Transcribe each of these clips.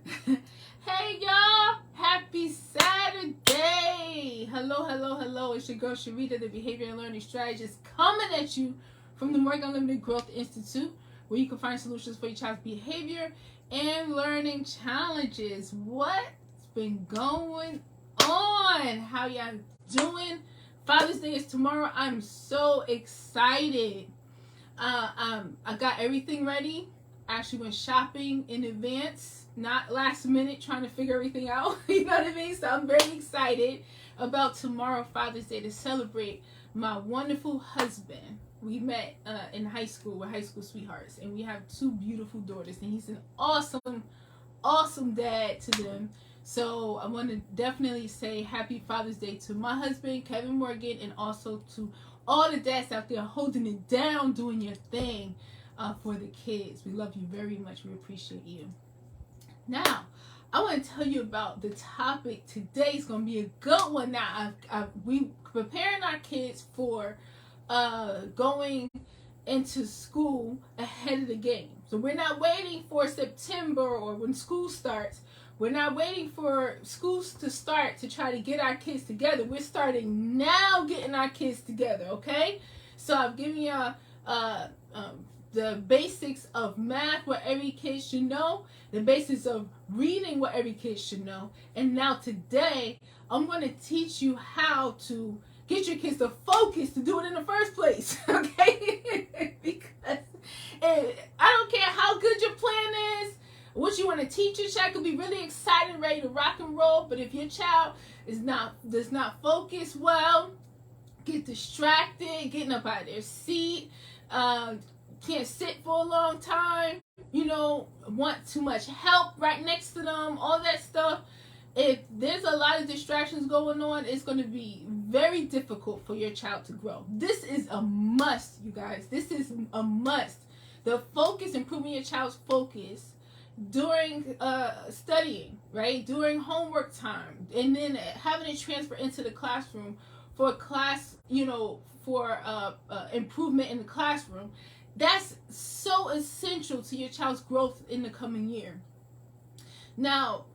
Hey y'all, happy Saturday. Hello. It's your girl Sharita, the Behavior and Learning Strategist, coming at you from the Morgan Unlimited Growth Institute, where you can find solutions for your child's behavior and learning challenges. What's been going on? How y'all doing? Father's Day is tomorrow. I'm so excited. I got everything ready. Actually went shopping in advance, not last minute trying to figure everything out. You know what I mean? So I'm very excited about tomorrow, Father's Day, to celebrate my wonderful husband. We met in high school. We're high school sweethearts, and we have two beautiful daughters, and he's an awesome dad to them. So I want to definitely say happy Father's Day to my husband, Kevin Morgan, and also to all the dads out there holding it down, doing your thing for the kids. We love you very much. We appreciate you. Now, I want to tell you about the topic today. It's going to be a good one. Now, we preparing our kids for going into school ahead of the game. So we're not waiting for September or when school starts. We're not waiting for schools to start to try to get our kids together. We're starting now getting our kids together, okay? So I've given y'all the basics of math, what every kid should know, the basics of reading, what every kid should know. And now today, I'm going to teach you how to get your kids to focus to do it in the first place, okay? Because I don't care how good your plan is, what you want to teach your child. Could be really excited, ready to rock and roll, but if your child does not focus well, get distracted, getting up out of their seat, can't sit for a long time, want too much help right next to them, all that stuff. If there's a lot of distractions going on, it's going to be very difficult for your child to grow. This is a must, you guys. This is a must. The focus, improving your child's focus during studying, right? During homework time, and then having it transfer into the classroom for class, for improvement in the classroom. That's so essential to your child's growth in the coming year. Now,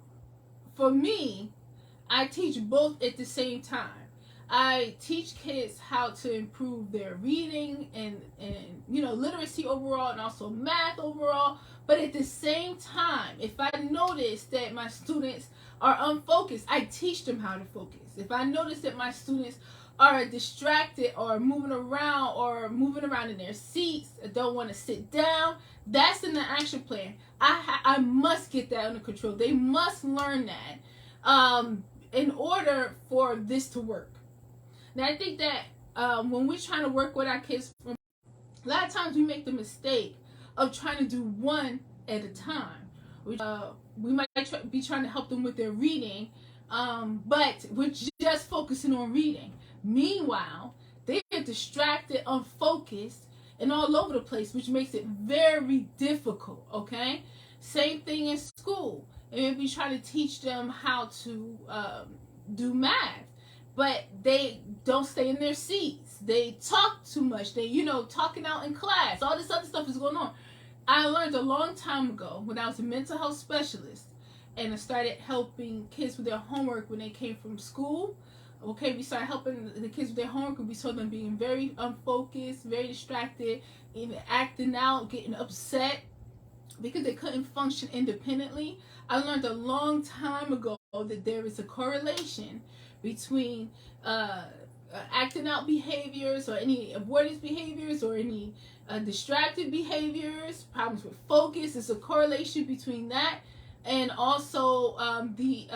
for me, I teach both at the same time. I teach kids how to improve their reading and literacy overall, and also math overall. But at the same time, if I notice that my students are unfocused, I teach them how to focus. If I notice that my students are distracted or moving around in their seats, don't want to sit down, that's in the action plan. I must get that under control. They must learn that in order for this to work. Now, I think that when we're trying to work with our kids, a lot of times we make the mistake of trying to do one at a time. We might be trying to help them with their reading, but we're just focusing on reading. Meanwhile, they get distracted, unfocused, and all over the place, which makes it very difficult, okay? Same thing in school. And we try to teach them how to do math, but they don't stay in their seats. They talk too much. They, talking out in class. All this other stuff is going on. I learned a long time ago when I was a mental health specialist, and I started helping kids with their homework when they came from school. Okay, we started helping the kids with their homework, and we saw them being very unfocused, very distracted, even acting out, getting upset because they couldn't function independently. I learned a long time ago that there is a correlation between acting out behaviors or any avoidance behaviors or any distracted behaviors, problems with focus. There's a correlation between that and also the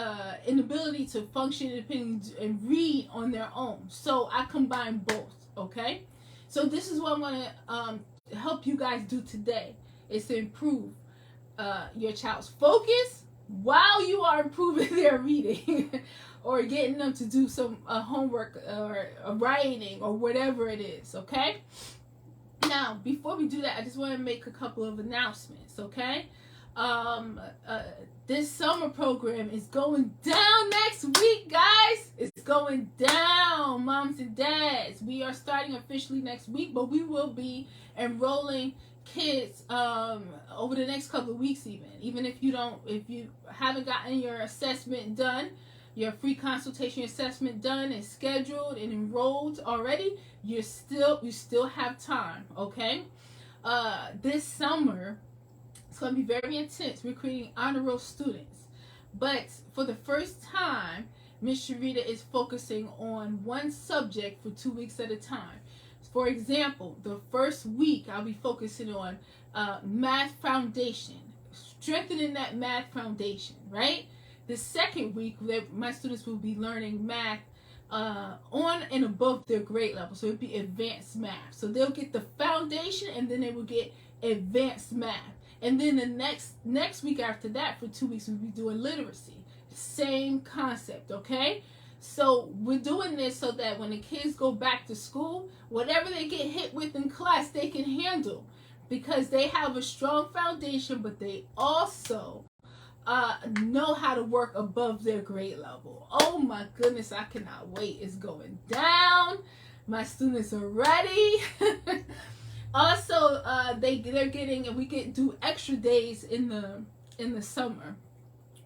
inability to function independently and read on their own. So I combine both, okay? So this is what I'm going to help you guys do today, is to improve your child's focus while you are improving their reading or getting them to do some homework or writing or whatever it is, okay? Now, before we do that, I just want to make a couple of announcements, okay? This summer program is going down next week, guys. It's going down, moms and dads. We are starting officially next week, but we will be enrolling kids over the next couple of weeks, even if you haven't gotten your assessment done, your free consultation assessment done and scheduled and enrolled already, you still have time. Okay, this summer it's going to be very intense. We're creating honor roll students, but for the first time, Miss Sharita is focusing on one subject for 2 weeks at a time. For example, the first week I'll be focusing on math foundation, strengthening that math foundation, right? The second week, my students will be learning math on and above their grade level. So it'll be advanced math. So they'll get the foundation and then they will get advanced math. And then the next week after that, for 2 weeks, we'll be doing literacy. Same concept, okay? So we're doing this so that when the kids go back to school, whatever they get hit with in class, they can handle, because they have a strong foundation, but they also know how to work above their grade level. Oh my goodness, I cannot wait. It's going down. My students are ready. Also, they're getting, and we do extra days in the summer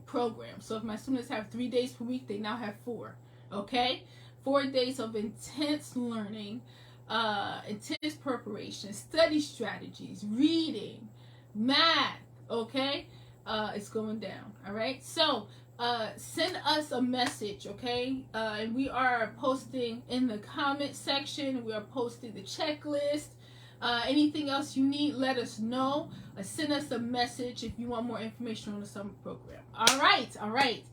program. So if my students have 3 days per week, they now have 4. Okay, 4 days of intense learning, intense preparation, study strategies, reading, math. Okay, it's going down. All right, so send us a message. Okay, and we are posting in the comment section. We are posting the checklist. Anything else you need, let us know. Send us a message if you want more information on the summer program. All right.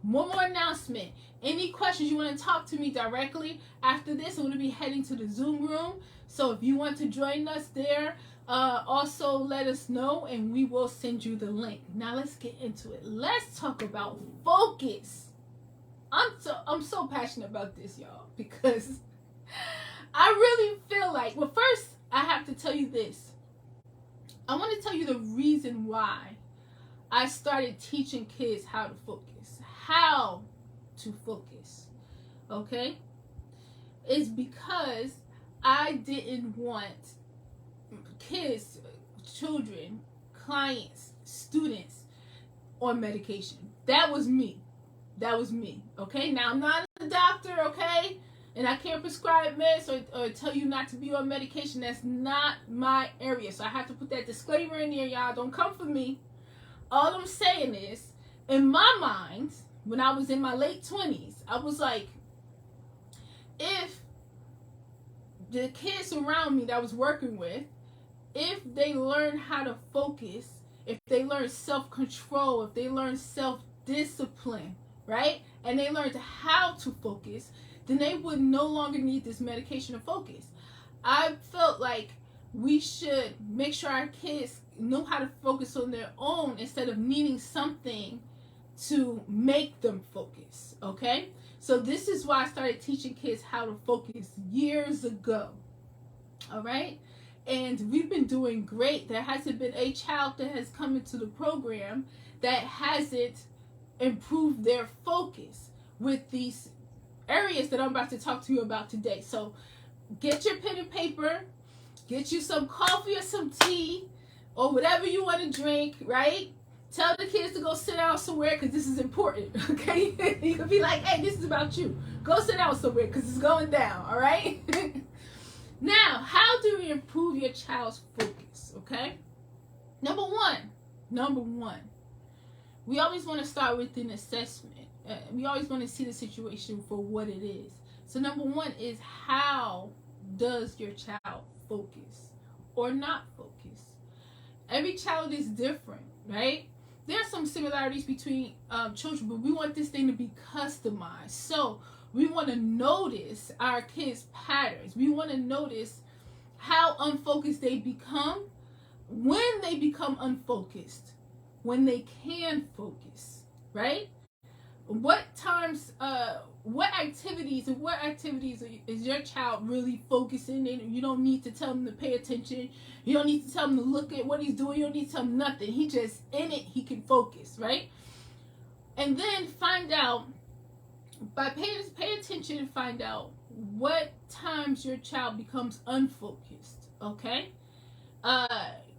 One more announcement. Any questions, you want to talk to me directly after this, I'm going to be heading to the Zoom room. So if you want to join us there, also let us know and we will send you the link. Now let's get into it. Let's talk about focus. I'm so passionate about this, y'all, because I really feel like, well, first, I have to tell you this. I want to tell you the reason why I started teaching kids how to focus. How to focus. Okay? It's because I didn't want kids, children, clients, students on medication. That was me. Okay? Now, I'm not a doctor, okay? And I can't prescribe meds or tell you not to be on medication. That's not my area. So I have to put that disclaimer in there, y'all. Don't come for me. All I'm saying is, in my mind, when I was in my late 20s, I was like, if the kids around me that I was working with, if they learn how to focus, if they learn self-control, if they learn self-discipline, right? And they learned how to focus, then they would no longer need this medication to focus. I felt like we should make sure our kids know how to focus on their own instead of needing something to make them focus, okay? So this is why I started teaching kids how to focus years ago, all right? And we've been doing great. There hasn't been a child that has come into the program that hasn't improved their focus with these areas that I'm about to talk to you about today. So get your pen and paper, get you some coffee or some tea or whatever you want to drink, right? Tell the kids to go sit down somewhere because this is important, okay? You can be like, hey, this is about you. Go sit down somewhere because it's going down, all right? Now, how do you improve your child's focus, okay? Number one, we always want to start with an assessment. We always want to see the situation for what it is. So number one is, how does your child focus or not focus? Every child is different, right? There are some similarities between children, but we want this thing to be customized. So we want to notice our kids' patterns. We want to notice how unfocused they become, when they become unfocused, when they can focus, right? What times, what activities is your child really focusing in? You don't need to tell them to pay attention. You don't need to tell them to look at what he's doing. You don't need to tell him nothing. He just in it, he can focus, right? And then find out, by pay attention and find out what times your child becomes unfocused, okay?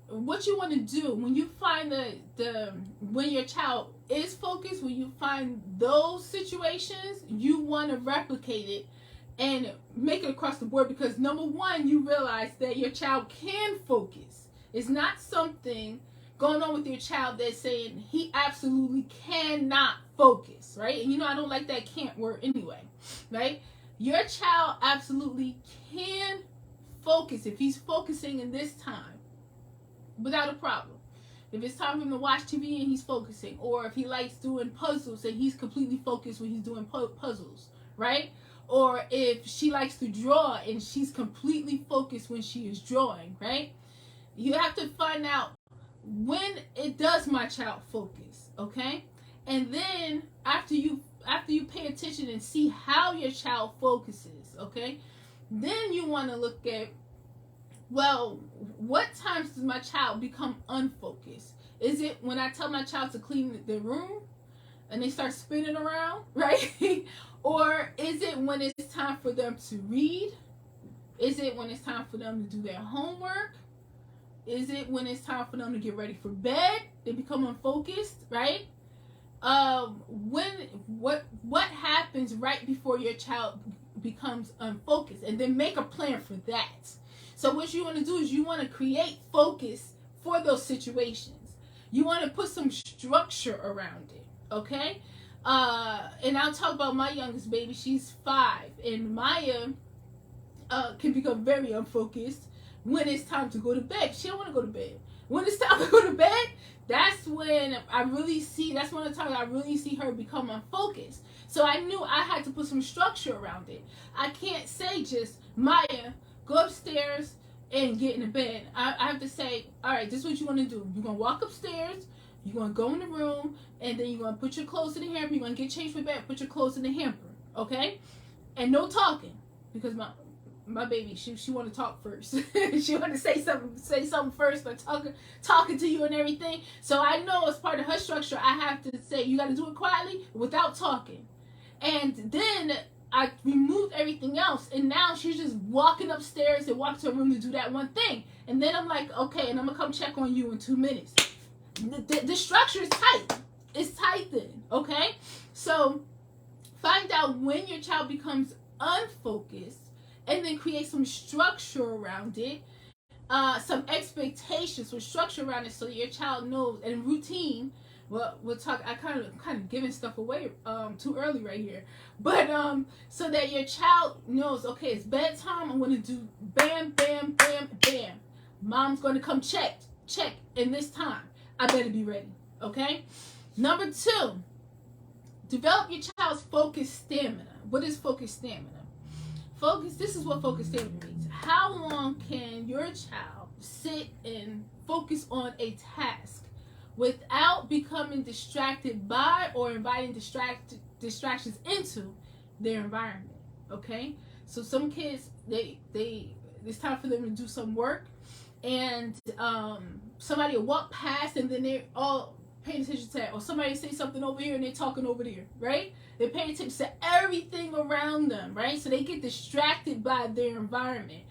what you want to do when you find when your child is focused, when you find those situations, you want to replicate it and make it across the board, because number one, you realize that your child can focus. It's not something going on with your child that's saying he absolutely cannot focus, right? And I don't like that can't word anyway, right? Your child absolutely can focus if he's focusing in this time without a problem. If it's time for him to watch TV and he's focusing, or if he likes doing puzzles and he's completely focused when he's doing puzzles, right? Or if she likes to draw and she's completely focused when she is drawing, right? You have to find out when it does my child focus, okay? And then after you pay attention and see how your child focuses, okay? Then you want to look at, well, what times does my child become unfocused? Is it when I tell my child to clean their room and they start spinning around, right? Or is it when it's time for them to read? Is it when it's time for them to do their homework? Is it when it's time for them to get ready for bed? They become unfocused, right? What happens right before your child becomes unfocused? And then make a plan for that. So what you want to do is you want to create focus for those situations. You want to put some structure around it, okay? And I'll talk about my youngest baby. She's 5, and Maya can become very unfocused when it's time to go to bed. She don't want to go to bed. When it's time to go to bed, that's when that's one of the times I really see her become unfocused. So I knew I had to put some structure around it. I can't say just, Maya, go upstairs and get in the bed. I have to say, all right, this is what you want to do. You're going to walk upstairs, you're going to go in the room, and then you're going to put your clothes in the hamper. You're going to get changed for bed, put your clothes in the hamper, okay? And no talking, because my baby, she want to talk first. She want to say something first, but talking to you and everything. So I know as part of her structure, I have to say, you got to do it quietly without talking. And then I removed everything else, and now she's just walking upstairs and walk to her room to do that one thing. And then I'm like, okay, and I'm gonna come check on you in 2 minutes. The structure is tight. It's tight then, okay? So find out when your child becomes unfocused, and then create some structure around it, some expectations with structure around it, so your child knows, and routine. Well, we'll talk. I kind of giving stuff away too early right here, but so that your child knows, okay, it's bedtime. I'm going to do bam, bam, bam, bam. Mom's going to come check in this time. I better be ready. Okay. Number 2, develop your child's focus stamina. What is focus stamina? Focus. This is what focus stamina means. How long can your child sit and focus on a task without becoming distracted by or inviting distractions into their environment? Okay, so some kids, it's time for them to do some work, and somebody will walk past, and then they're all paying attention to that, or somebody say something over here and they're talking over there, right? They're paying attention to everything around them, right? So they get distracted by their environment.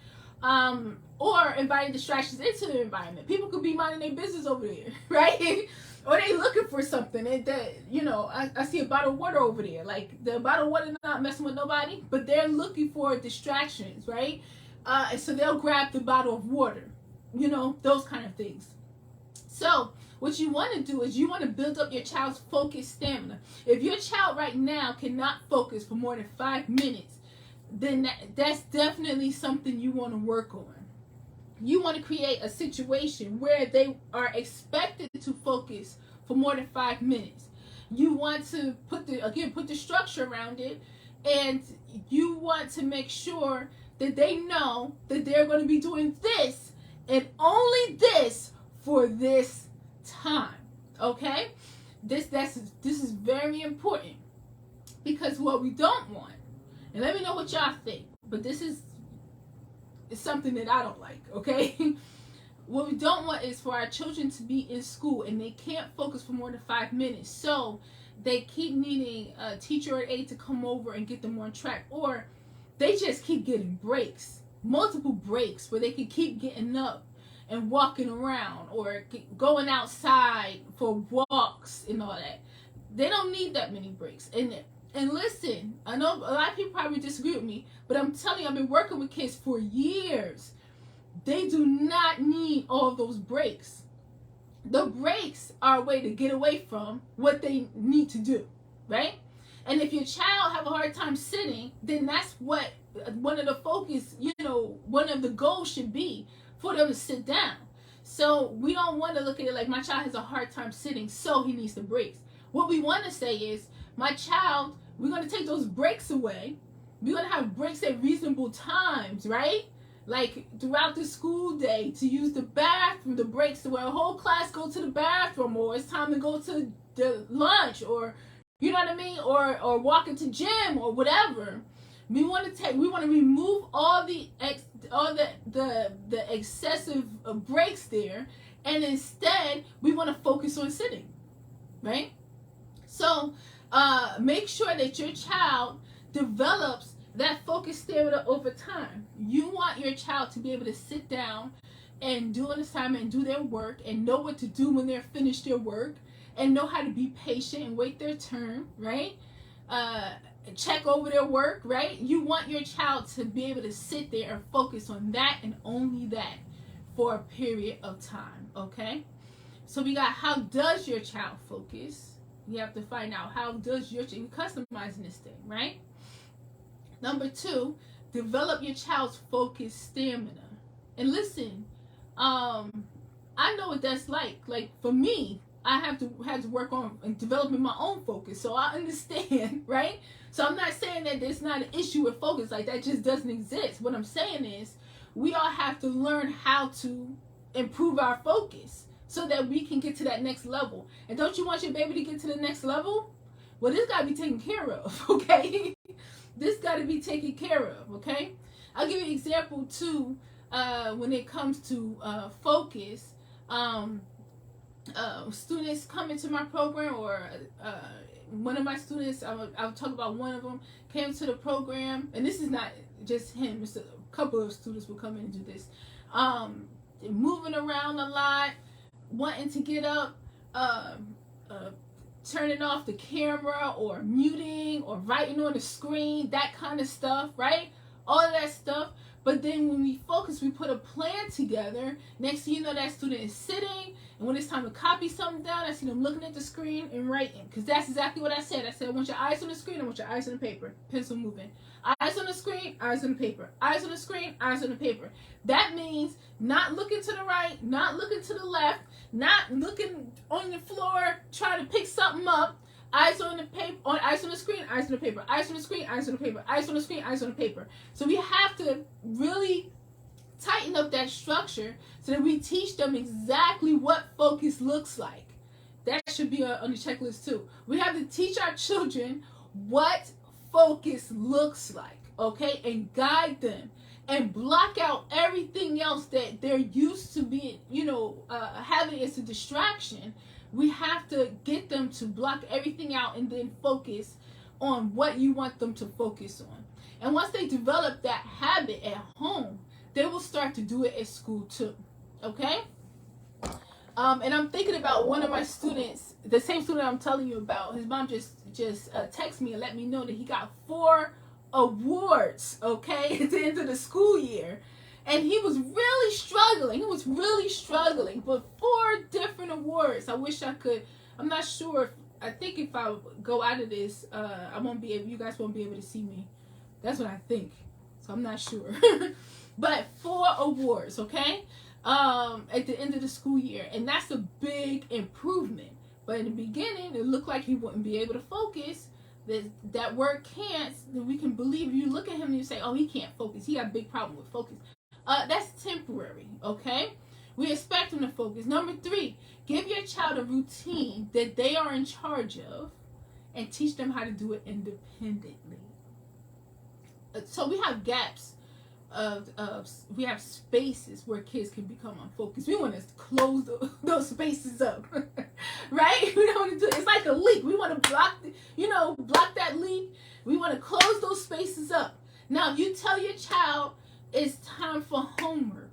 Or inviting distractions into their environment. People could be minding their business over there, right? Or they looking for something. And I see a bottle of water over there. Like, the bottle of water not messing with nobody, but they're looking for distractions, right? And so they'll grab the bottle of water, those kind of things. So what you want to do is you want to build up your child's focus stamina. If your child right now cannot focus for more than 5 minutes, then that's definitely something you want to work on. You want to create a situation where they are expected to focus for more than 5 minutes. You want to put the structure around it, and you want to make sure that they know that they're going to be doing this and only this for this time. Okay? This is very important, because what we don't want, and let me know what y'all think, but this is something that I don't like, okay? What we don't want is for our children to be in school and they can't focus for more than 5 minutes. So they keep needing a teacher or aide to come over and get them on track, or they just keep getting breaks, multiple breaks, where they can keep getting up and walking around or going outside for walks and all that. They don't need that many breaks. And listen, I know a lot of people probably disagree with me, but I'm telling you, I've been working with kids for years. They do not need all of those breaks. The breaks are a way to get away from what they need to do, right? And if your child have a hard time sitting, then that's what one of the focus, one of the goals should be, for them to sit down. So we don't want to look at it like my child has a hard time sitting, so he needs the breaks. What we want to say is, my child, we're going to take those breaks away. We're going to have breaks at reasonable times, right? Like throughout the school day, to use the bathroom, the breaks to where a whole class go to the bathroom, or it's time to go to the lunch, or you know what I mean, or walk into gym or whatever. We want to remove all the excessive breaks there, and instead we want to focus on sitting, right? So make sure that your child develops that focus stamina over time. You want your child to be able to sit down and do an assignment and do their work and know what to do when they're finished their work, and know how to be patient and wait their turn, right? Check over their work, right? You want your child to be able to sit there and focus on that and only that for a period of time, okay? So we got, how does your child focus? You have to find out, how does your child, customizing this thing, right? Number 2, develop your child's focus stamina. And listen, I know what that's like. Like for me, I had to work on developing my own focus, so I understand, right? So I'm not saying that there's not an issue with focus, like that just doesn't exist. What I'm saying is, we all have to learn how to improve our focus so that we can get to that next level. And don't you want your baby to get to the next level? Well, this got to be taken care of, okay? This got to be taken care of, okay? I'll give you an example too. When it comes to focus, students come into my program, or one of my students, I'll talk about one of them, came to the program, and this is not just him, it's a couple of students will come in and do this. Moving around a lot, wanting to get up, turning off the camera, or muting, or writing on the screen, that kind of stuff, right? All of that stuff. But then when we focus, we put a plan together. Next thing you know, that student is sitting, and when it's time to copy something down, I see them looking at the screen and writing. Because that's exactly what I said. I said, I want your eyes on the screen, I want your eyes on the paper. Pencil moving. Eyes on the screen, eyes on the paper. Eyes on the screen, eyes on the paper. That means not looking to the right, not looking to the left, not looking on the floor, trying to pick something up. Eyes on the paper, eyes on the screen, eyes on the paper, eyes on the screen, eyes on the paper, eyes on the screen, eyes on the paper. So we have to really tighten up that structure so that we teach them exactly what focus looks like. That should be on the checklist too. We have to teach our children what focus looks like, okay, and guide them and block out everything else that they're used to being, having as a distraction. We have to get them to block everything out and then focus on what you want them to focus on. And once they develop that habit at home, they will start to do it at school too. Okay? And I'm thinking about one of my students, the same student I'm telling you about. His mom just texted me and let me know that he got 4 awards, okay, at the end of the school year. And he was really struggling, but 4 different awards. I wish I could, I'm not sure, I think if I go out of this, you guys won't be able to see me. That's what I think. So I'm not sure. But 4 awards, okay, at the end of the school year. And that's a big improvement. But in the beginning, it looked like he wouldn't be able to focus. That word can't, we can believe, you look at him and you say, oh, he can't focus. He got a big problem with focus. That's temporary, okay? We expect them to focus. Number 3, give your child a routine that they are in charge of and teach them how to do it independently. So we have gaps we have spaces where kids can become unfocused. We want to close those spaces up, right? We don't want to do it. It's like a leak. We want to block that leak. We want to close those spaces up. Now, if you tell your child it's time for homework,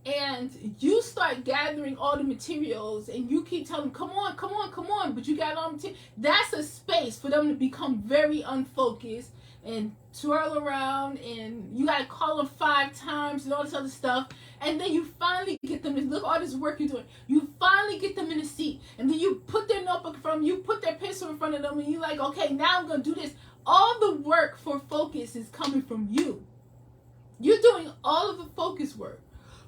and you start gathering all the materials and you keep telling them, come on, come on, come on, but you got all the material, that's a space for them to become very unfocused and twirl around, and you gotta call them 5 times and all this other stuff, and then you finally get them to look all this work you're doing. You finally get them in the seat, and then you put their notebook in front of them, you put their pencil in front of them, and you're like, okay, now I'm gonna do this. All the work for focus is coming from you. You're doing all of the focus work.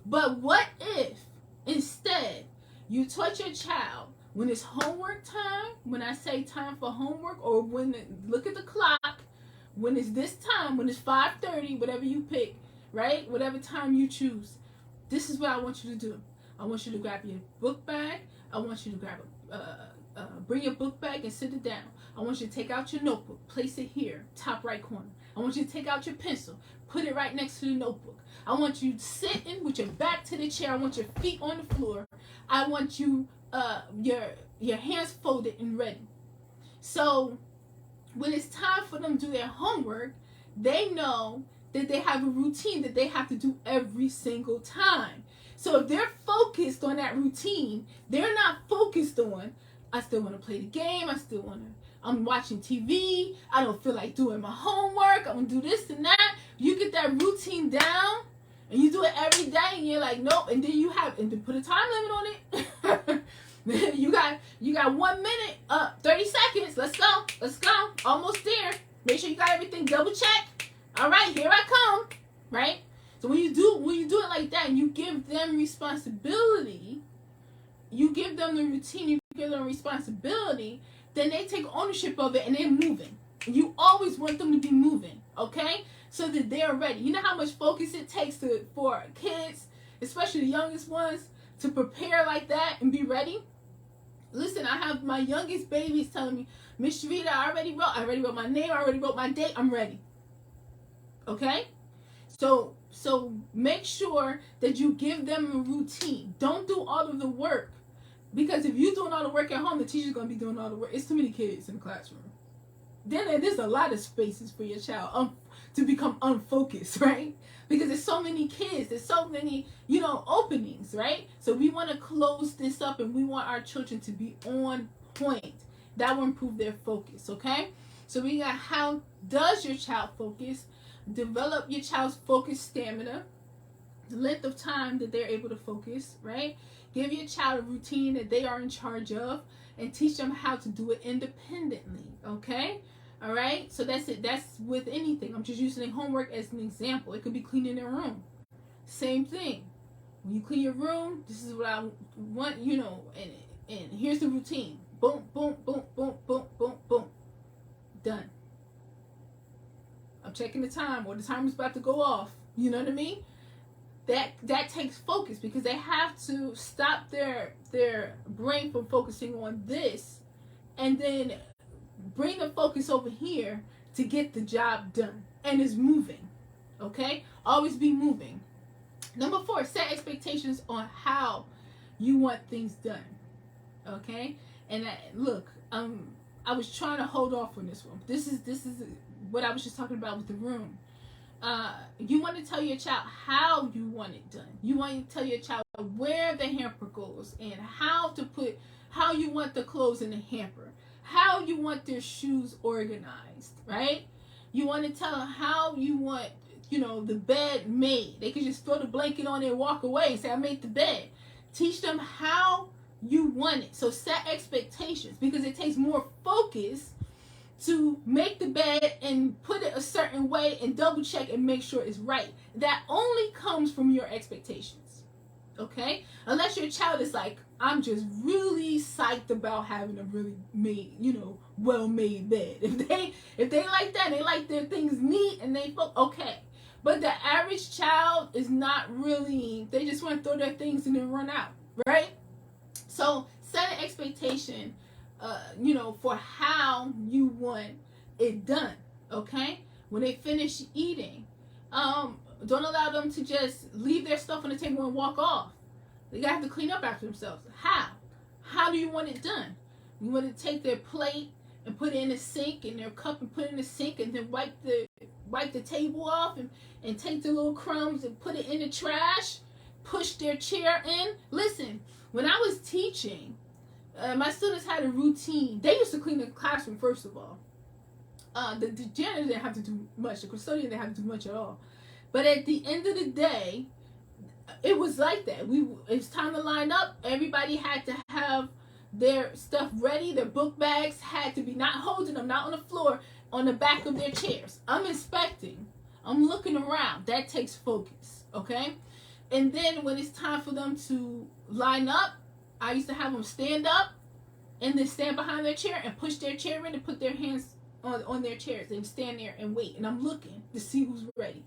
But what if instead you taught your child, when it's homework time, when I say time for homework, or look at the clock, when it's this time, when it's 5:30, whatever you pick, right? Whatever time you choose, this is what I want you to do. I want you to grab your book bag. I want you to grab bring your book bag and sit it down. I want you to take out your notebook, place it here, top right corner. I want you to take out your pencil, put it right next to the notebook. I want you sitting with your back to the chair. I want your feet on the floor. I want you your hands folded and ready. So when it's time for them to do their homework, they know that they have a routine that they have to do every single time. So if they're focused on that routine, they're not focused on, I still want to play the game, I'm watching TV, I don't feel like doing my homework, I'm going to do this and that. You get that routine down, and you do it every day, and you're like, nope, and then put a time limit on it. you got 1 minute, 30 seconds, let's go, almost there. Make sure you got everything double checked. All right, here I come, right? So when you do it like that, and you give them responsibility, you give them the routine, you give them responsibility, then they take ownership of it and they're moving. You always want them to be moving, okay? So that they're ready. You know how much focus it takes for kids, especially the youngest ones, to prepare like that and be ready? Listen, I have my youngest babies telling me, Miss Sharita, I already wrote my name, I already wrote my date, I'm ready. Okay? So make sure that you give them a routine. Don't do all of the work. Because if you're doing all the work at home, the teacher's going to be doing all the work. It's too many kids in the classroom. Then there's a lot of spaces for your child to become unfocused, right? Because there's so many kids, there's so many, openings, right? So we want to close this up, and we want our children to be on point. That will improve their focus, okay? So we got, how does your child focus? Develop your child's focus stamina, the length of time that they're able to focus, right? Give your child a routine that they are in charge of, and teach them how to do it independently, okay? All right? So that's it. That's with anything. I'm just using homework as an example. It could be cleaning their room. Same thing. When you clean your room, this is what I want, and here's the routine. Boom, boom, boom, boom, boom, boom, boom. Done. I'm checking the time, or the timer's about to go off. You know what I mean? That takes focus, because they have to stop their brain from focusing on this, and then bring the focus over here to get the job done. And it's moving. Okay? Always be moving. Number 4, set expectations on how you want things done. Okay? And look, I was trying to hold off on this one. This is what I was just talking about with the room. You want to tell your child how you want it done. You want to tell your child where the hamper goes, and how you want the clothes in the hamper, how you want their shoes organized, right? You want to tell them how you want, the bed made. They can just throw the blanket on and walk away and say, I made the bed. Teach them how you want it. So set expectations, because it takes more focus to make the bed and put it a certain way and double check and make sure it's right. That only comes from your expectations. Okay? Unless your child is like, I'm just really psyched about having a really made, well-made bed. If they like that, they like their things neat and they feel okay. But the average child is not really, they just want to throw their things and then run out, right? So set an expectation, for how you want it done, okay? When they finish eating, don't allow them to just leave their stuff on the table and walk off. They have to clean up after themselves. How do you want it done? You want to take their plate and put it in the sink, and their cup and put it in the sink, and then wipe the table off, and take the little crumbs and put it in the trash? push their chair in. Listen, when I was teaching, my students had a routine. They used to clean the classroom, first of all. The janitor didn't have to do much. The custodian didn't have to do much at all. But at the end of the day, it was like that. It's time to line up. Everybody had to have their stuff ready. Their book bags had to be not holding them, not on the floor, on the back of their chairs. I'm inspecting. I'm looking around. That takes focus, okay? And then when it's time for them to line up, I used to have them stand up and then stand behind their chair and push their chair in and put their hands on their chairs and stand there and wait. And I'm looking to see who's ready.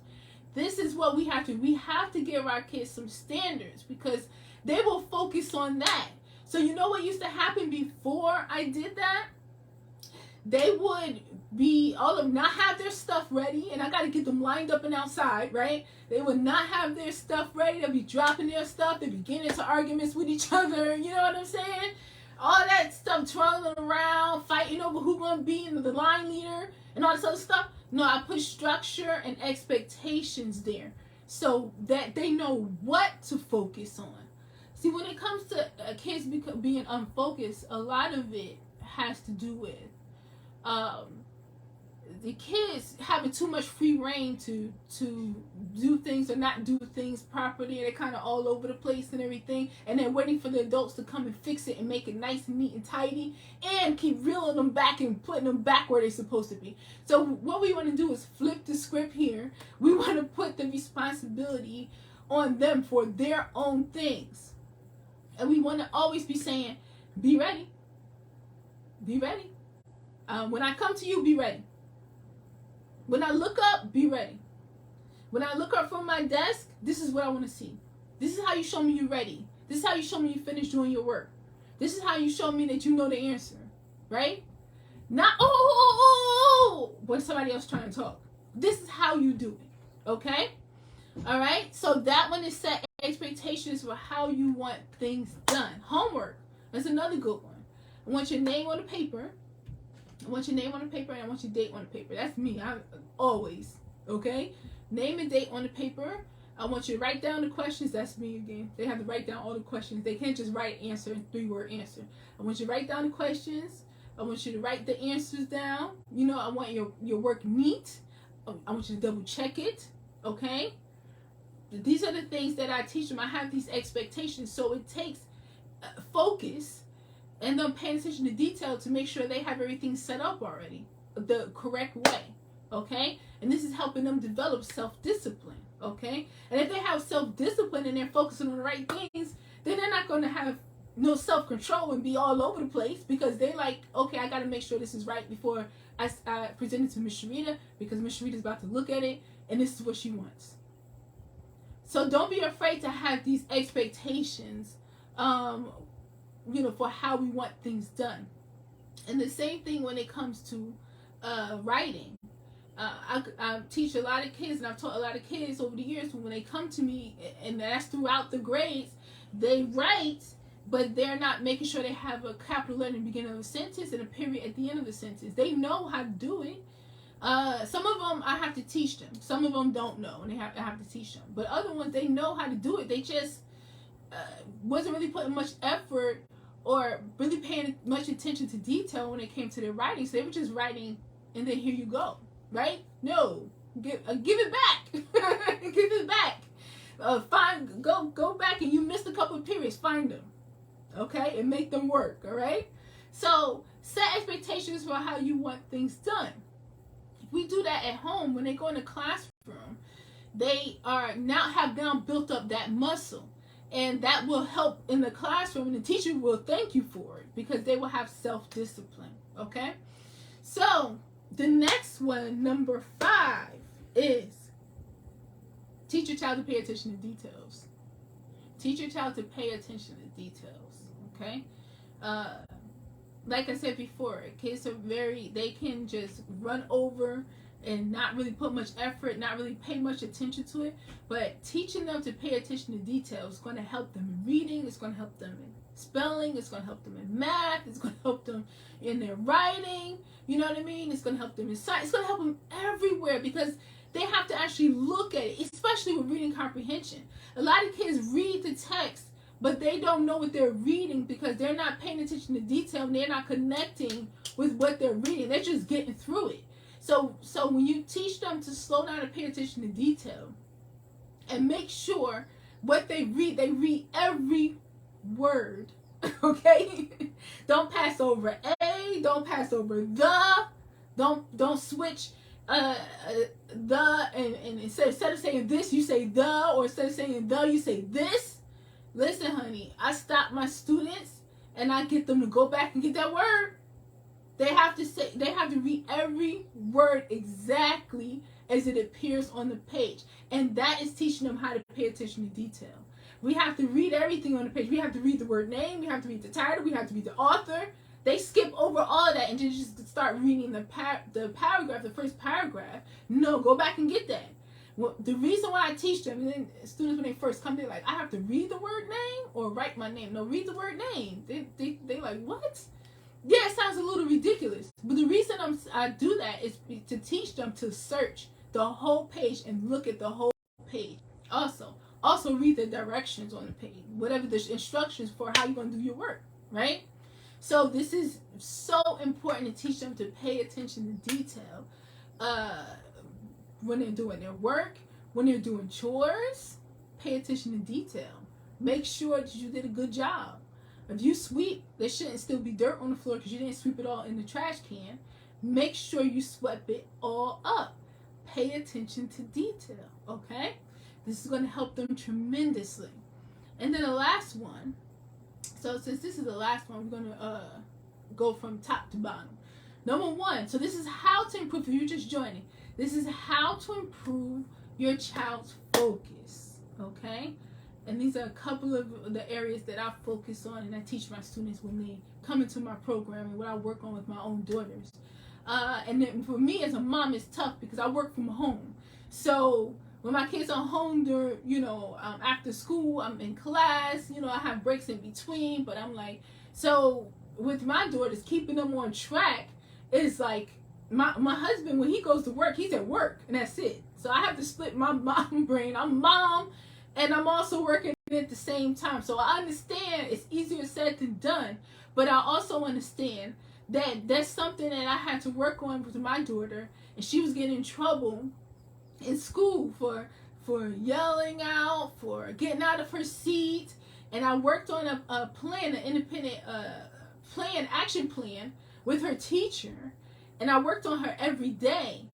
This is what we have to. We have to give our kids some standards because they will focus on that. So you know what used to happen before I did that? They would be all of them not have their stuff ready, and I got to get them lined up and outside, right? They would not have their stuff ready. They'd be dropping their stuff. They'd be getting into arguments with each other. You know what I'm saying? All that stuff, twirling around, fighting over who's going to be the line leader and all this other stuff. No, I put structure and expectations there so that they know what to focus on. See, when it comes to kids being unfocused, a lot of it has to do with the kids having too much free reign to do things or not do things properly. They're kind of all over the place and everything, and they're waiting for the adults to come and fix it and make it nice and neat and tidy and keep reeling them back and putting them back where they're supposed to be. So what we want to do is flip the script here. We want to put the responsibility on them for their own things, and we want to always be saying, be ready, be ready. When I come to you, be ready. When I look up, be ready. When I look up from my desk, this is what I want to see. This is how you show me you're ready. This is how you show me you finished doing your work. This is how you show me that you know the answer, right? Not, when somebody else trying to talk. This is how you do it, okay? All right? So that one is set expectations for how you want things done. Homework. That's another good one. I want your name on the paper. I want your name on the paper and I want your date on the paper. That's me. I always, okay? Name and date on the paper. I want you to write down the questions. That's me again. They have to write down all the questions. They can't just write answer, 3-word answer. I want you to write down the questions. I want you to write the answers down. You know, I want your work neat. I want you to double check it, okay? These are the things that I teach them. I have these expectations. So it takes focus and them paying attention to detail to make sure they have everything set up already the correct way, okay? And this is helping them develop self-discipline, okay? And if they have self-discipline and they're focusing on the right things, then they're not going to have no self-control and be all over the place because they're like, okay, I got to make sure this is right before I present it to Miss Sharita because Miss Sharita's about to look at it and this is what she wants. So don't be afraid to have these expectations, for how we want things done. And the same thing when it comes to writing. I teach a lot of kids, and I've taught a lot of kids over the years when they come to me, and that's throughout the grades, they write, but they're not making sure they have a capital letter in the beginning of a sentence and a period at the end of the sentence. They know how to do it. Some of them I have to teach them. Some of them don't know, and I have to teach them. But other ones, they know how to do it. They just wasn't really putting much effort or really paying much attention to detail when it came to their writing. So they were just writing, and then here you go, right? No, give it back. Give it back. Go back, and you missed a couple of periods. Find them, okay, and make them work. All right. So set expectations for how you want things done. If we do that at home, when they go in the classroom, they have now built up that muscle. And that will help in the classroom, and the teacher will thank you for it because they will have self-discipline, okay? So the next one, number 5, is teach your child to pay attention to details. Teach your child to pay attention to details, okay? Like I said before, kids they can just run over and not really put much effort, not really pay much attention to it. But teaching them to pay attention to details is going to help them in reading, it's going to help them in spelling, it's going to help them in math, it's going to help them in their writing, you know what I mean? It's going to help them in science, it's going to help them everywhere because They have to actually look at it, especially with reading comprehension. A lot of kids read the text, but they don't know what they're reading because they're not paying attention to detail and they're not connecting with what they're reading. They're just getting through it. So when you teach them to slow down and pay attention to detail and make sure what they read every word, okay? Don't pass over a, don't pass over the, don't switch the and instead of saying this you say the, or instead of saying the you say this. Listen, honey, I stop my students and I get them to go back and get that word. They have to read every word exactly as it appears on the page. And that is teaching them how to pay attention to detail. We have to read everything on the page. We have to read the word name, we have to read the title, we have to read the author. They skip over all of that and just start reading the paragraph, the first paragraph. No, go back and get that. Well, the reason why I teach them, and then students when they first come, they're like, I have to read the word name or write my name. No, read the word name. They like, what? Yeah, it sounds a little ridiculous. But the reason I do that is to teach them to search the whole page and look at the whole page. Also read the directions on the page, whatever the instructions for how you're going to do your work, right? So this is so important to teach them to pay attention to detail when they're doing their work, when they're doing chores. Pay attention to detail. Make sure that you did a good job. If you sweep, there shouldn't still be dirt on the floor because you didn't sweep it all in the trash can. Make sure you sweep it all up. Pay attention to detail, okay? This is going to help them tremendously. And then the last one, so since this is the last one, we're going to go from top to bottom. Number one, so this is how to improve, if you're just joining, this is how to improve your child's focus, okay? And these are a couple of the areas that I focus on and I teach my students when they come into my program and what I work on with my own daughters. And then for me as a mom, it's tough because I work from home. So when my kids are home, they're, after school, I'm in class, I have breaks in between, but I'm like, so with my daughters, keeping them on track is like, my husband, when he goes to work, he's at work, and that's it. So I have to split my mom brain. I'm mom, and I'm also working at the same time. So I understand it's easier said than done, but I also understand that that's something that I had to work on with my daughter, and she was getting in trouble in school for yelling out, for getting out of her seat, and I worked on a plan, an independent action plan with her teacher, and I worked on her every day,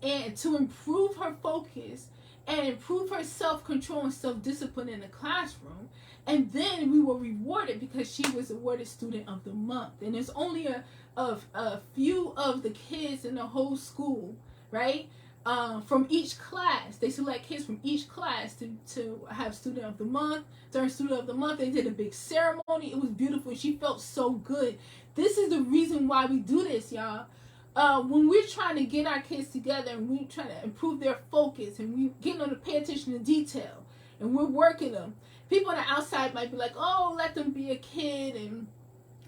and to improve her focus and improve her self-control and self-discipline in the classroom. And then we were rewarded because she was awarded Student of the Month. And there's only a few of the kids in the whole school, right? From each class. They select kids from each class to have Student of the Month. During Student of the Month, they did a big ceremony. It was beautiful. She felt so good. This is the reason why we do this, y'all. When we're trying to get our kids together and we're trying to improve their focus and we're getting them to pay attention to detail and we're working them, people on the outside might be like, oh, let them be a kid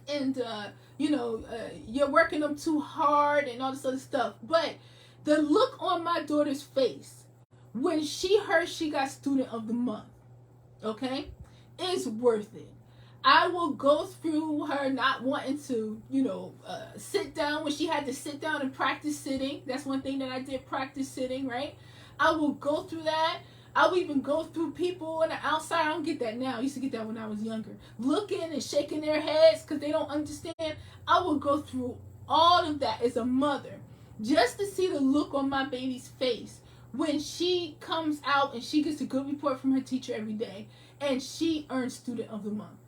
and you're working them too hard and all this other stuff. But the look on my daughter's face when she heard she got Student of the Month, okay, is worth it. I will go through her not wanting to, sit down when she had to sit down and practice sitting. That's one thing that I did, practice sitting, right? I will go through that. I will even go through people on the outside. I don't get that now. I used to get that when I was younger. Looking and shaking their heads because they don't understand. I will go through all of that as a mother just to see the look on my baby's face when she comes out and she gets a good report from her teacher every day and she earns Student of the Month.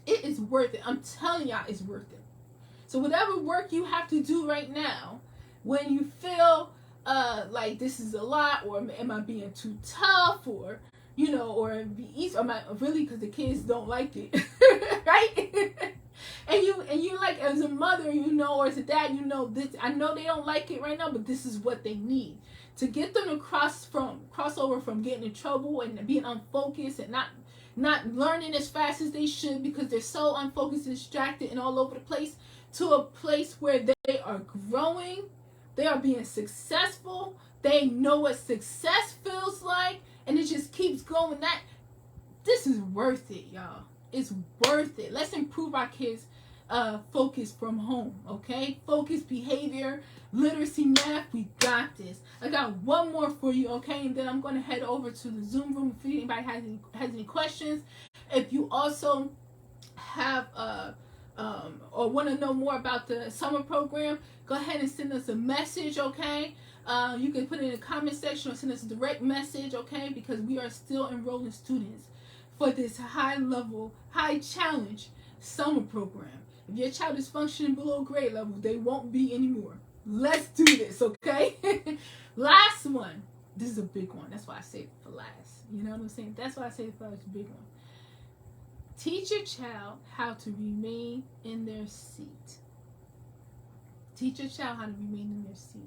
It is worth it. I'm telling y'all, it's worth it. So whatever work you have to do right now, when you feel like this is a lot, or am I being too tough, or or be easy, or am I really, because the kids don't like it, right? and you like, as a mother, or as a dad, this. I know they don't like it right now, but this is what they need to get them to cross over from getting in trouble and being unfocused and not learning as fast as they should because they're so unfocused and distracted and all over the place, to a place where they are growing, they are being successful, They know what success feels like, and it just keeps going. This is worth it, y'all. It's worth it. Let's improve our kids' focus from home, okay? Focus, behavior, literacy, math. We got this. I got one more for you, okay? And then I'm going to head over to the Zoom room if anybody has any questions. If you also have or want to know more about the summer program, go ahead and send us a message, okay? You can put it in the comment section or send us a direct message, okay? Because we are still enrolling students for this high level, high challenge summer program. If your child is functioning below grade level, they won't be anymore. Let's do this, okay? Last one. This is a big one. That's why I saved it for last. You know what I'm saying? That's why I saved it for last. It's a big one. Teach your child how to remain in their seat. Teach your child how to remain in their seat.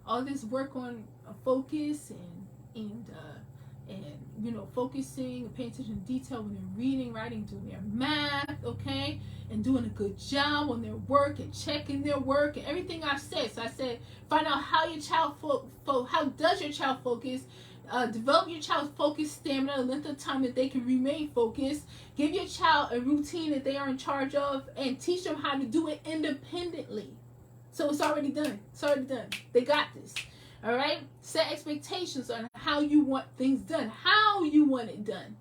All this work on focus and focusing and paying attention to detail when they're reading, writing, doing their math, okay, and doing a good job on their work and checking their work and everything I said. So I said, find out how your child how does your child focus. Develop your child's focus, stamina, the length of time that they can remain focused. Give your child a routine that they are in charge of, and teach them how to do it independently. So it's already done. It's already done. They got this. All right? Set expectations on how you want things done, how you want it done.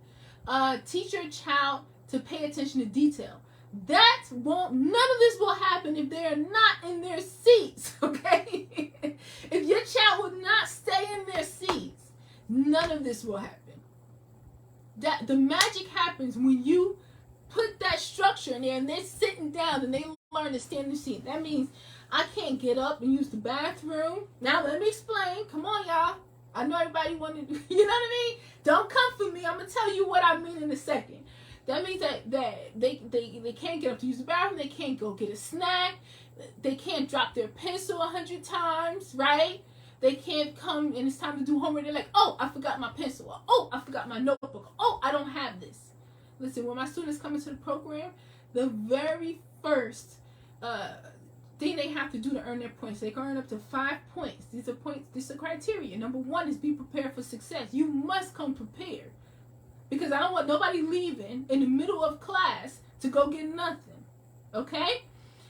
Teach your child to pay attention to detail. None of this will happen if they are not in their seats, okay? If your child will not stay in their seats, none of this will happen. The magic happens when you put that structure in there and they're sitting down and they learn to stand in the seat. That means I can't get up and use the bathroom. Now let me explain. Come on, y'all. I know everybody wanted, you know what I mean? Don't come for me. I'm going to tell you what I mean in a second. That means that they can't get up to use the bathroom. They can't go get a snack. They can't drop their pencil 100 times, right? They can't come and it's time to do homework. They're like, oh, I forgot my pencil. Oh, I forgot my notebook. Oh, I don't have this. Listen, when my students come into the program, the very first thing they have to do to earn their points, they can earn up to 5 points. These are points. This is a criteria. Number one is be prepared for success. You must come prepared. Because I don't want nobody leaving in the middle of class to go get nothing. Okay?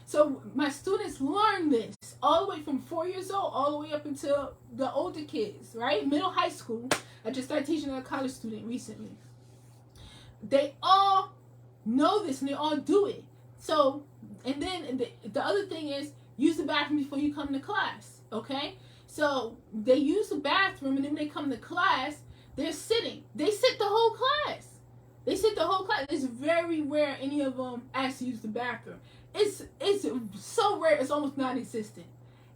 So my students learn this all the way from 4 years old all the way up until the older kids, right? Middle high school. I just started teaching a college student recently. They all know this and they all do it. So, and then the other thing is use the bathroom before you come to class, okay? So they use the bathroom and then when they come to class, they're sitting. They sit the whole class. They sit the whole class. It's very rare any of them actually use the bathroom. It's so rare, it's almost non-existent.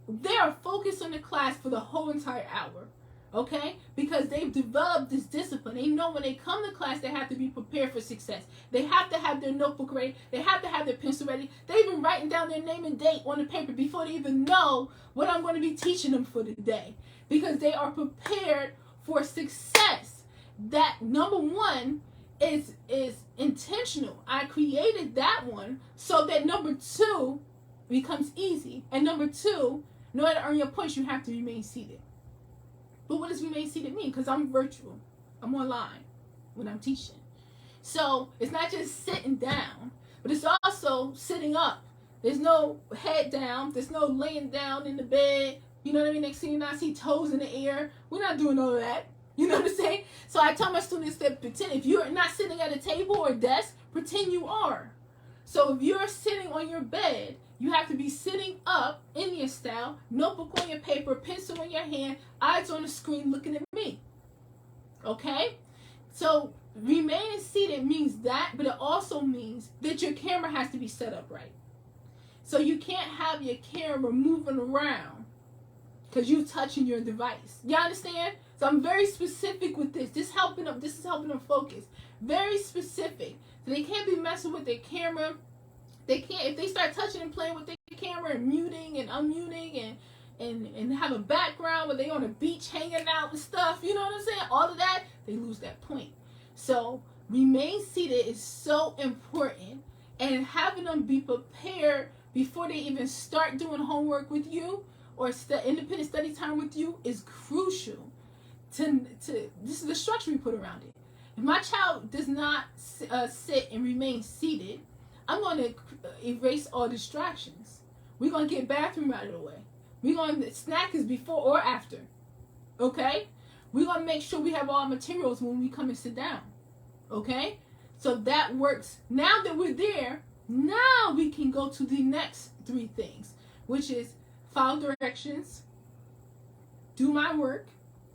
They are focused on the class for the whole entire hour, okay? Because they've developed this discipline. They know when they come to class, they have to be prepared for success. They have to have their notebook ready. They have to have their pencil ready. They've been writing down their name and date on the paper before they even know what I'm going to be teaching them for the day. Because they are prepared for success. That number one is intentional. I created that one so that number two becomes easy. And number two, in order to earn your points, you have to remain seated. But what does remain seated mean? Because I'm virtual. I'm online when I'm teaching. So it's not just sitting down, but it's also sitting up. There's no head down. There's no laying down in the bed. You know what I mean? Next thing you know, I see toes in the air. We're not doing all of that. You know what I'm saying? So I tell my students that pretend if you're not sitting at a table or a desk, pretend you are. So if you're sitting on your bed, you have to be sitting up, Indian style, notebook on your paper, pencil in your hand, eyes on the screen looking at me. Okay? So remaining seated means that, but it also means that your camera has to be set up right. So you can't have your camera moving around because you're touching your device. You understand? So I'm very specific with this. This is helping them focus. Very specific. So they can't be messing with their camera. They can't, if they start touching and playing with their camera and muting and unmuting and have a background where they on a beach hanging out and stuff, you know what I'm saying? All of that, they lose that point. So remain seated is so important, and having them be prepared before they even start doing homework with you or independent study time with you is crucial. This is the structure we put around it. If my child does not sit and remain seated, I'm going to erase all distractions. We're going to get bathroom out of the way. We're going to snack is before or after. Okay? We're going to make sure we have all materials when we come and sit down. Okay? So that works. Now that we're there, now we can go to the next 3 things, which is follow directions, do my work,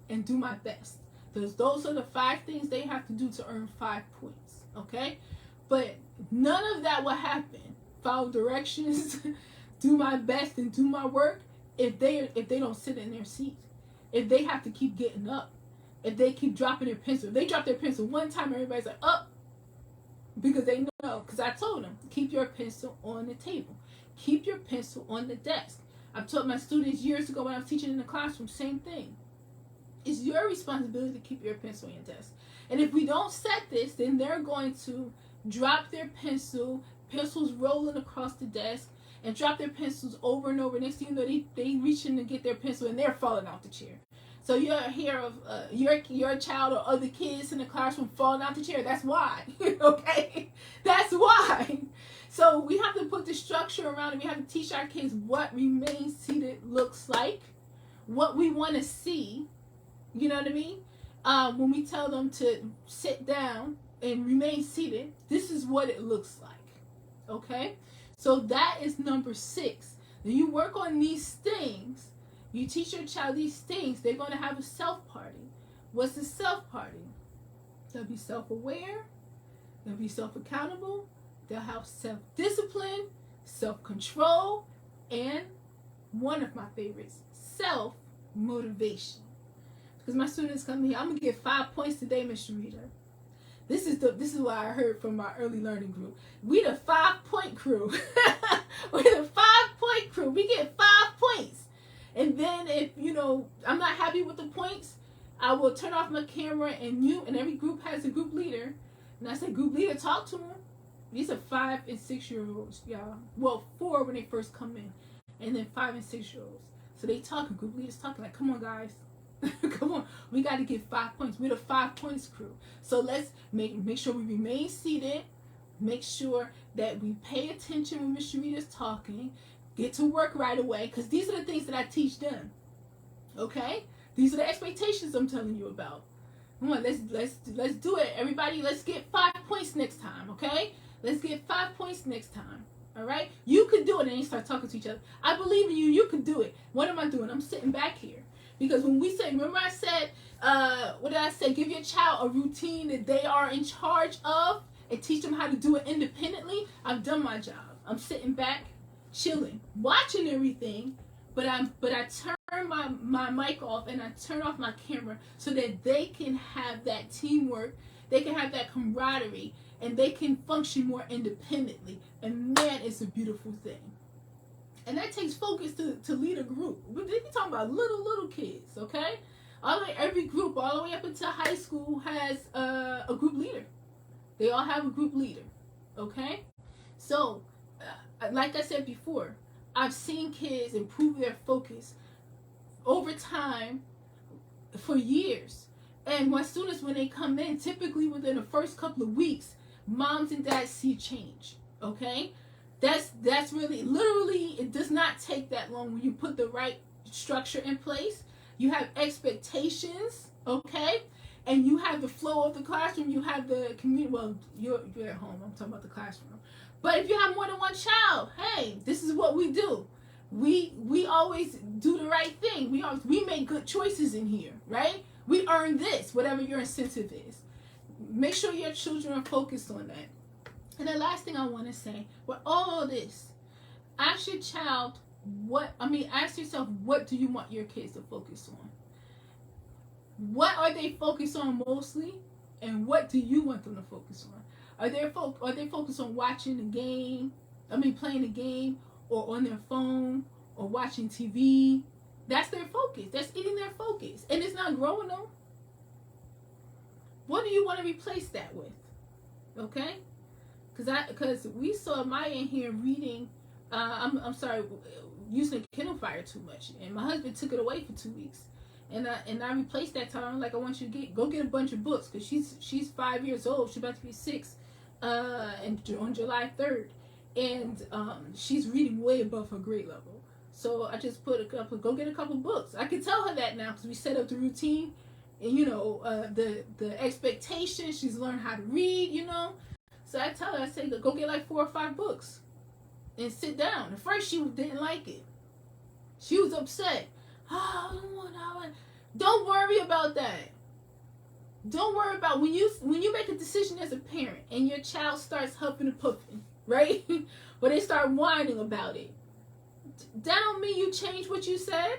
and do my best. Because those are the 5 things they have to do to earn 5 points. Okay? But none of that will happen. Follow directions, do my best, and do my work if they don't sit in their seat. If they have to keep getting up. If they keep dropping their pencil. If they drop their pencil one time, everybody's like, up. Because they know. Because I told them, keep your pencil on the table. Keep your pencil on the desk. I've taught my students years ago when I was teaching in the classroom, same thing. It's your responsibility to keep your pencil on your desk. And if we don't set this, then they're going to drop their pencils rolling across the desk, and drop their pencils over and over. Next thing you know, they reach in to get their pencil, and they're falling out the chair. So you hear of your child or other kids in the classroom falling out the chair. That's why. Okay? That's why. So we have to put the structure around it. We have to teach our kids what remain seated looks like, what we want to see. You know what I mean? When we tell them to sit down and remain seated, this is what it looks like. Okay? So that is number 6. Then you work on these things. You teach your child these things. They're going to have a self-party. What's the self-party? They'll be self-aware. They'll be self-accountable. They'll have self-discipline, self-control, and one of my favorites, self-motivation. Because my students come here, I'm going to get 5 points today, Ms. Sharita. This is what I heard from my early learning group. We the 5-point crew. We're the 5-point crew. We get 5 points. And then if, I'm not happy with the points, I will turn off my camera and mute, and every group has a group leader. And I say, group leader, talk to them. These are 5 and 6-year-olds, y'all. Well, 4 when they first come in, and then 5 and 6-year-olds. So they talking, group leaders talking like, come on, guys. Come on, we got to get 5 points. We're the 5 points crew. So let's make sure we remain seated. Make sure that we pay attention when Miss Sharita's talking. Get to work right away, because these are the things that I teach them. Okay, these are the expectations I'm telling you about. Come on, let's do it, everybody. Let's get 5 points next time. Okay, let's get 5 points next time. All right, you could do it, and they start talking to each other. I believe in you. You could do it. What am I doing? I'm sitting back here. Because when we say, remember I said, what did I say? Give your child a routine that they are in charge of and teach them how to do it independently. I've done my job. I'm sitting back, chilling, watching everything, but I turn my mic off and I turn off my camera so that they can have that teamwork, they can have that camaraderie, and they can function more independently. And man, it's a beautiful thing. And that takes focus to lead a group. We're talking about little kids, okay? Every group, all the way up until high school, has a group leader. They all have a group leader, okay? So, like I said before, I've seen kids improve their focus over time for years. And my students, when they come in, typically within the first couple of weeks, moms and dads see change, okay? That's really, literally, it does not take that long when you put the right structure in place. You have expectations, okay? And you have the flow of the classroom. You have the community. Well, you're at home. I'm talking about the classroom. But if you have more than one child, hey, this is what we do. We always do the right thing. We make good choices in here, right? We earn this, whatever your incentive is. Make sure your children are focused on that. And the last thing I want to say, with all of this, ask your child ask yourself, what do you want your kids to focus on? What are they focused on mostly? And what do you want them to focus on? Are they focused on watching the game? Playing the game, or on their phone, or watching TV? That's their focus. That's eating their focus. And it's not growing them. What do you want to replace that with? Okay? Because we saw Maya in here reading, I'm sorry, using a Kindle Fire too much, and my husband took it away for 2 weeks, and I replaced that time. Like, I want you to go get a bunch of books, because she's 5 years old. She's about to be 6, and on July 3rd, and she's reading way above her grade level. So I just put go get a couple books. I can tell her that now because we set up the routine, and the expectation. She's learned how to read, So I tell her, I say, go get like 4 or 5 books, and sit down. At first, she didn't like it. She was upset. Oh, I don't want. Don't worry about that. Don't worry about when you make a decision as a parent and your child starts huffing and puffing, right? Or they start whining about it. That don't mean you change what you said.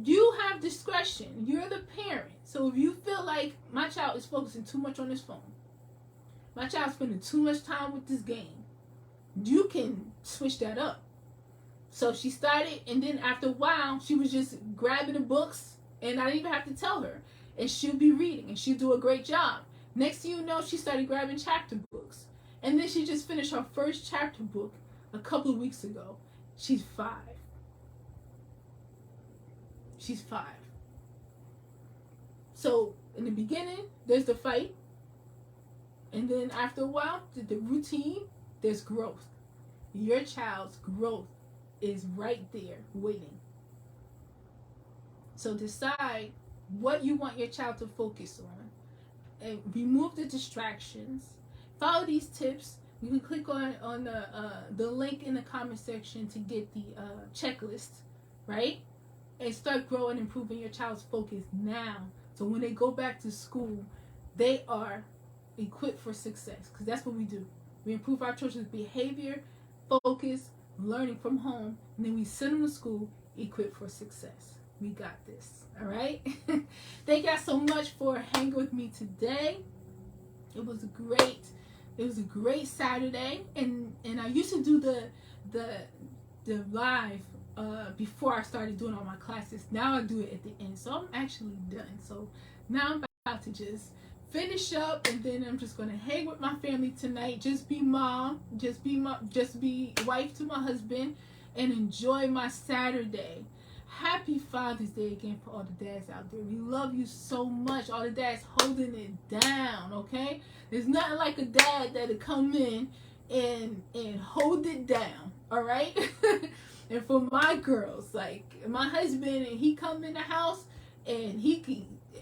You have discretion. You're the parent. So if you feel like my child is focusing too much on his phone, my child's spending too much time with this game, you can switch that up. So she started, and then after a while, she was just grabbing the books, and I didn't even have to tell her. And she'll be reading, and she'll do a great job. Next thing you know, she started grabbing chapter books. And then she just finished her first chapter book a couple of weeks ago. She's 5. She's 5. So in the beginning, there's the fight. And then after a while, the routine, there's growth. Your child's growth is right there waiting. So decide what you want your child to focus on, and remove the distractions. Follow these tips. You can click on the link in the comment section to get the checklist, right? And start growing and improving your child's focus now. So when they go back to school, they are equipped for success, because that's what we do. We improve our children's behavior, focus, learning from home, and then we send them to school equipped for success. We got this. All right. Thank y'all so much for hanging with me today. It was a great Saturday, and I used to do the live before I started doing all my classes. Now I do it at the end, so I'm actually done. So now I'm about to just finish up, and then I'm just gonna hang with my family tonight. Just be mom, just be wife to my husband, and enjoy my Saturday. Happy Father's Day again for all the dads out there. We love you so much. All the dads holding it down, okay? There's nothing like a dad that'll come in and hold it down, all right? And for my girls, like my husband, and he come in the house and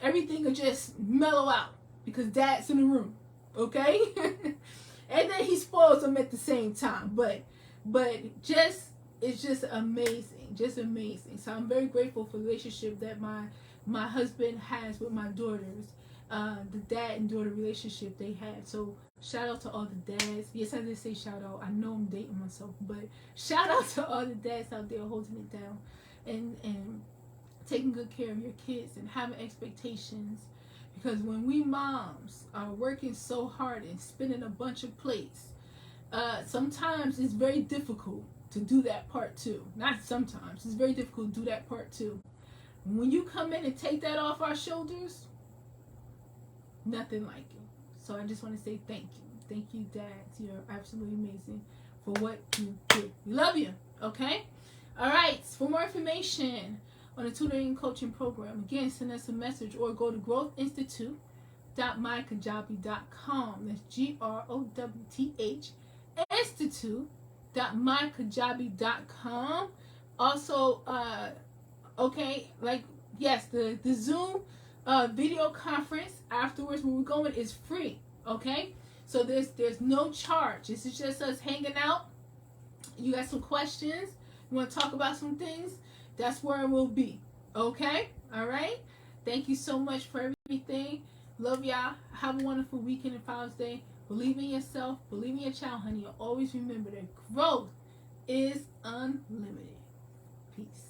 everything will just mellow out because dad's in the room, okay? And then he spoils them at the same time, but it's just amazing, just amazing. So I'm very grateful for the relationship that my husband has with my daughters, the dad and daughter relationship they had. So shout out to all the dads. Yes, I did say shout out. I know I'm dating myself, but shout out to all the dads out there holding it down and taking good care of your kids and having expectations. Because when we moms are working so hard and spinning a bunch of plates, sometimes it's very difficult to do that part too. Not sometimes. It's very difficult to do that part too. When you come in and take that off our shoulders, nothing like it. So I just want to say thank you. Thank you, dads. You're absolutely amazing for what you do. We love you. Okay? All right. For more information on the tutoring and coaching program, again, send us a message or go to growthinstitute.mykajabi.com. That's GROWTH Institute.mykajabi.com. Also, okay, like, yes, the Zoom video conference afterwards where we're going is free, okay? So there's no charge. This is just us hanging out. You got some questions, you want to talk about some things, that's where it will be, okay? All right? Thank you so much for everything. Love y'all. Have a wonderful weekend and Father's Day. Believe in yourself. Believe in your child, honey. And always remember that growth is unlimited. Peace.